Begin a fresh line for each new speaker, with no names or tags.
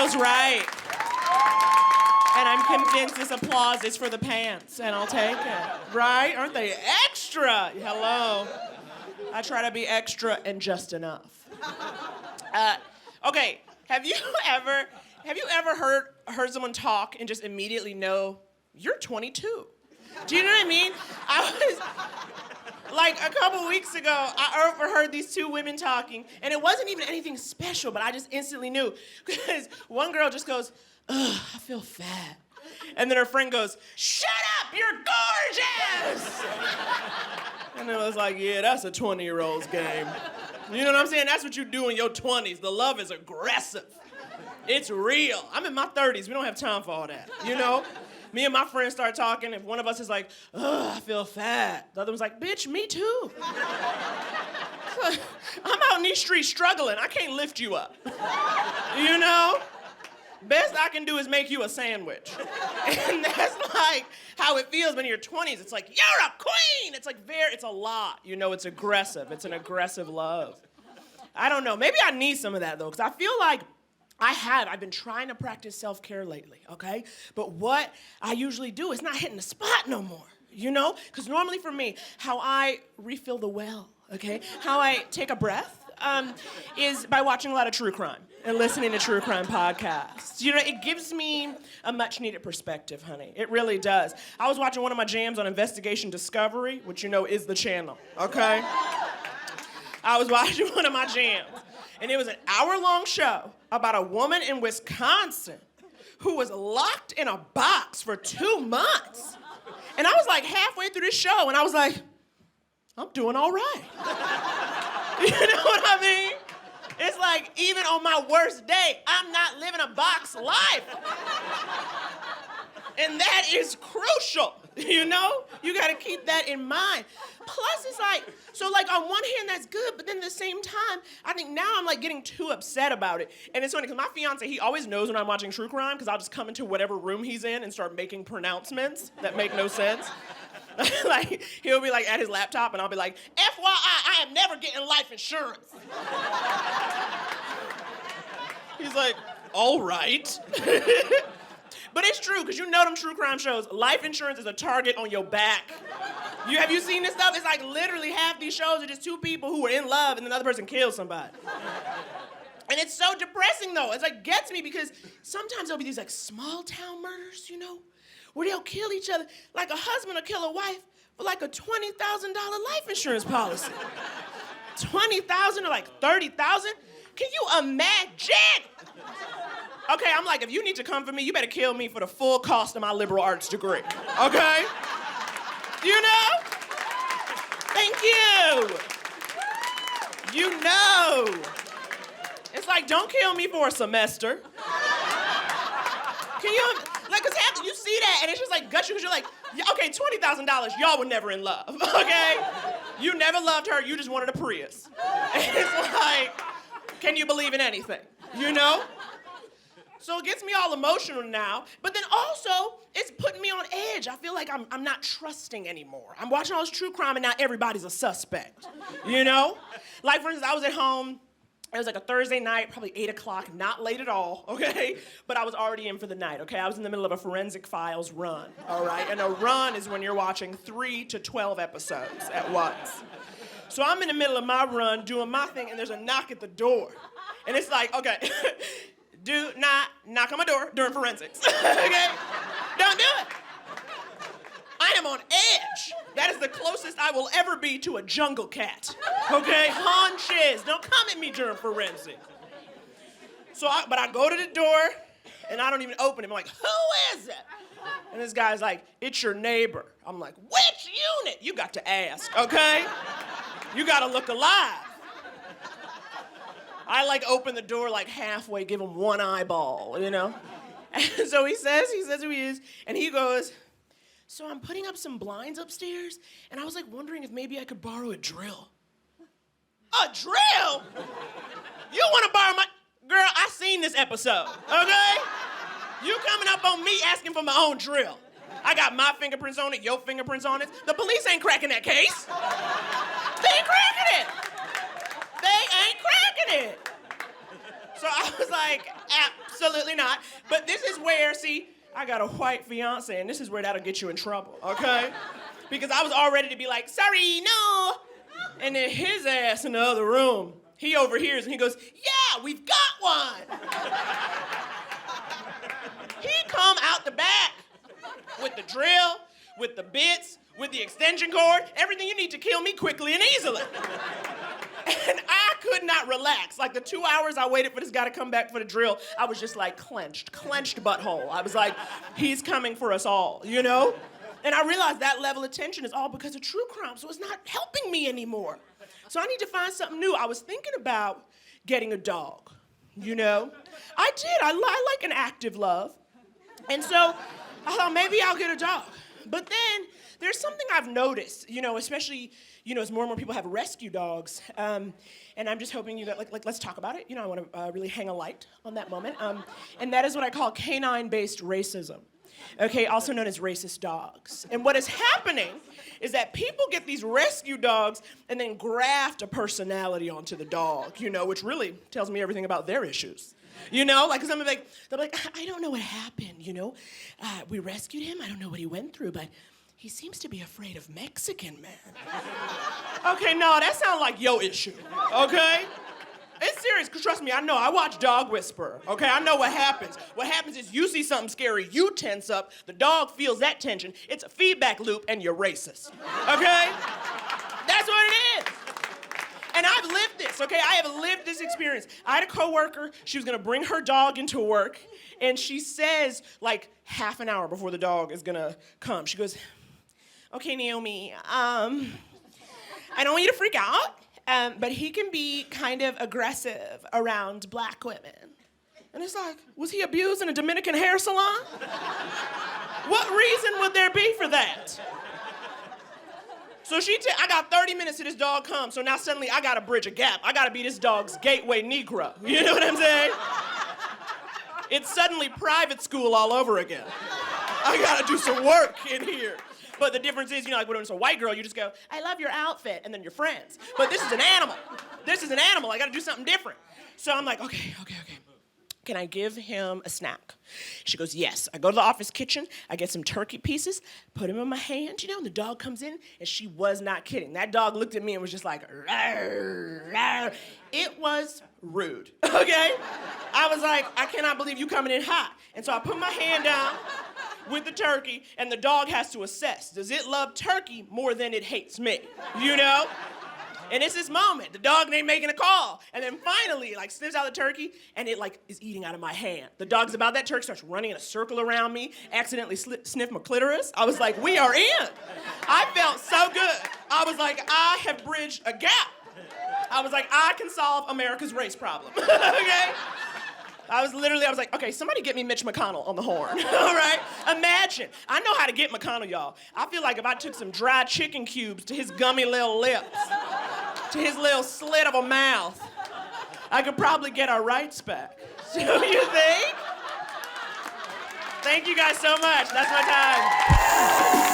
feels right. And I'm convinced this applause is for the pants, and I'll take it. Right? Aren't they extra? Hello. I try to be extra and just enough. Okay, have you ever heard someone talk and just immediately know you're 22? Do you know what I mean? Like a couple weeks ago, I overheard these two women talking, and it wasn't even anything special, but I just instantly knew. Because one girl just goes, ugh, I feel fat. And then her friend goes, shut up, you're gorgeous! And it was like, yeah, that's a 20-year-old's game. You know what I'm saying? That's what you do in your 20s. The love is aggressive. It's real. I'm in my 30s. We don't have time for all that, you know? Me and my friends start talking, and one of us is like, ugh, I feel fat. The other one's like, bitch, me too. I'm out in these streets struggling. I can't lift you up. You know? Best I can do is make you a sandwich. And that's like how it feels when you're 20s. It's like, you're a queen! It's like it's a lot. You know, it's aggressive. It's an aggressive love. I don't know. Maybe I need some of that, though, because I feel like I've been trying to practice self-care lately, okay? But what I usually do is not hitting the spot no more, you know? Because normally for me, how I refill the well, okay? How I take a breath is by watching a lot of true crime and listening to true crime podcasts. You know, it gives me a much-needed perspective, honey. It really does. I was watching one of my jams on Investigation Discovery, which you know is the channel, okay? I was watching one of my jams, and it was an hour-long show about a woman in Wisconsin who was locked in a box for 2 months. And I was like halfway through the show, and I was like, I'm doing all right. You know what I mean? It's like, even on my worst day, I'm not living a box life. And that is crucial, you know? You gotta keep that in mind. Plus, it's like, so like on one hand, that's good, but then at the same time, I think now I'm like getting too upset about it. And it's funny, because my fiance, he always knows when I'm watching true crime, because I'll just come into whatever room he's in and start making pronouncements that make no sense. Like, he'll be like at his laptop, and I'll be like, FYI, I am never getting life insurance. He's like, all right. But it's true, because you know them true crime shows, life insurance is a target on your back. Have you seen this stuff? It's like literally half these shows are just two people who are in love and another person kills somebody. And it's so depressing, though. It's like, gets me, because sometimes there'll be these like small town murders, you know, where they'll kill each other. Like a husband will kill a wife for like a $20,000 life insurance policy. 20,000 or like 30,000? Can you imagine? Okay, I'm like, if you need to come for me, you better kill me for the full cost of my liberal arts degree, okay? You know? Thank you. You know. It's like, don't kill me for a semester. Can you, like, cause half, you see that, and it's just like gut you, cause you're like, yeah, okay, $20,000, y'all were never in love, okay? You never loved her, you just wanted a Prius. And it's like, can you believe in anything, you know? So it gets me all emotional now, but then also, it's putting me on edge. I feel like I'm not trusting anymore. I'm watching all this true crime, and now everybody's a suspect, you know? Like, for instance, I was at home, it was like a Thursday night, probably 8 o'clock, not late at all, okay? But I was already in for the night, okay? I was in the middle of a Forensic Files run, all right? And a run is when you're watching 3 to 12 episodes at once. So I'm in the middle of my run, doing my thing, and there's a knock at the door. And it's like, okay, do not knock on my door during forensics, okay? Don't do it. I am on edge. That is the closest I will ever be to a jungle cat, okay? Haunches, don't come at me during forensics. But I go to the door, and I don't even open it. I'm like, who is it? And this guy's like, it's your neighbor. I'm like, which unit? You got to ask, okay? You gotta look alive. I like open the door like halfway, give him one eyeball, you know? And so he says who he is, and he goes, so I'm putting up some blinds upstairs, and I was like wondering if maybe I could borrow a drill. A drill? You wanna borrow my, girl, I seen this episode, okay? You coming up on me asking for my own drill. I got my fingerprints on it, your fingerprints on it. The police ain't cracking that case. They ain't cracking it. They ain't cracking it. So I was like, Absolutely not. But this is where, see, I got a white fiance, and this is where that'll get you in trouble, okay? Because I was all ready to be like, sorry, no. And then his ass in the other room, he overhears and he goes, yeah, we've got one. He come out the back with the drill, with the bits, with the extension cord, everything you need to kill me quickly and easily. And I could not relax. Like the 2 hours I waited for this guy to come back for the drill, I was just like clenched butthole. I was like, he's coming for us all, you know? And I realized that level of tension is all because of true crime, so it's not helping me anymore. So I need to find something new. I was thinking about getting a dog, you know? I did, I like an active love. And so I thought maybe I'll get a dog. But then there's something I've noticed, you know, especially, you know, as more and more people have rescue dogs. And I'm just hoping you, like, let's talk about it. You know, I want to really hang a light on that moment. And that is what I call canine-based racism. Okay, also known as racist dogs. And what is happening is that people get these rescue dogs and then graft a personality onto the dog, you know, which really tells me everything about their issues. You know, like, they'll be like, I don't know what happened, you know. We rescued him, I don't know what he went through, but he seems to be afraid of Mexican men. Okay, no, that sounds like your issue, okay? It's serious, because trust me, I know. I watch Dog Whisperer, okay? I know what happens. What happens is you see something scary, you tense up, the dog feels that tension, it's a feedback loop, and you're racist, okay? That's what it is. And I've lived this, okay? I have lived this experience. I had a coworker, she was gonna bring her dog into work, and she says, like, half an hour before the dog is gonna come, she goes, okay, Naomi, I don't want you to freak out, but he can be kind of aggressive around black women. And it's like, was he abused in a Dominican hair salon? What reason would there be for that? So I got 30 minutes till this dog comes, so now suddenly I gotta bridge a gap. I gotta be this dog's gateway Negro. You know what I'm saying? It's suddenly private school all over again. I gotta do some work in here. But the difference is, you know, like when it's a white girl, you just go, I love your outfit, and then you're friends. But this is an animal. This is an animal. I gotta do something different. So I'm like, okay. Can I give him a snack? She goes, yes. I go to the office kitchen, I get some turkey pieces, put them in my hand, you know, and the dog comes in, and she was not kidding. That dog looked at me and was just like, rawr, rawr. It was rude, okay? I was like, I cannot believe you coming in hot. And so I put my hand down with the turkey, and the dog has to assess, does it love turkey more than it hates me, you know? And it's this moment, the dog ain't making a call. And then finally, like, sniffs out the turkey, and it, like, is eating out of my hand. The dog's about that turkey, starts running in a circle around me, accidentally sniffed my clitoris. I was like, we are in. I felt so good. I was like, I have bridged a gap. I was like, I can solve America's race problem, okay? I was like, okay, somebody get me Mitch McConnell on the horn, all right? Imagine, I know how to get McConnell, y'all. I feel like if I took some dried chicken cubes to his gummy little lips, to his little slit of a mouth, I could probably get our rights back. So you think? Thank you guys so much. That's my time.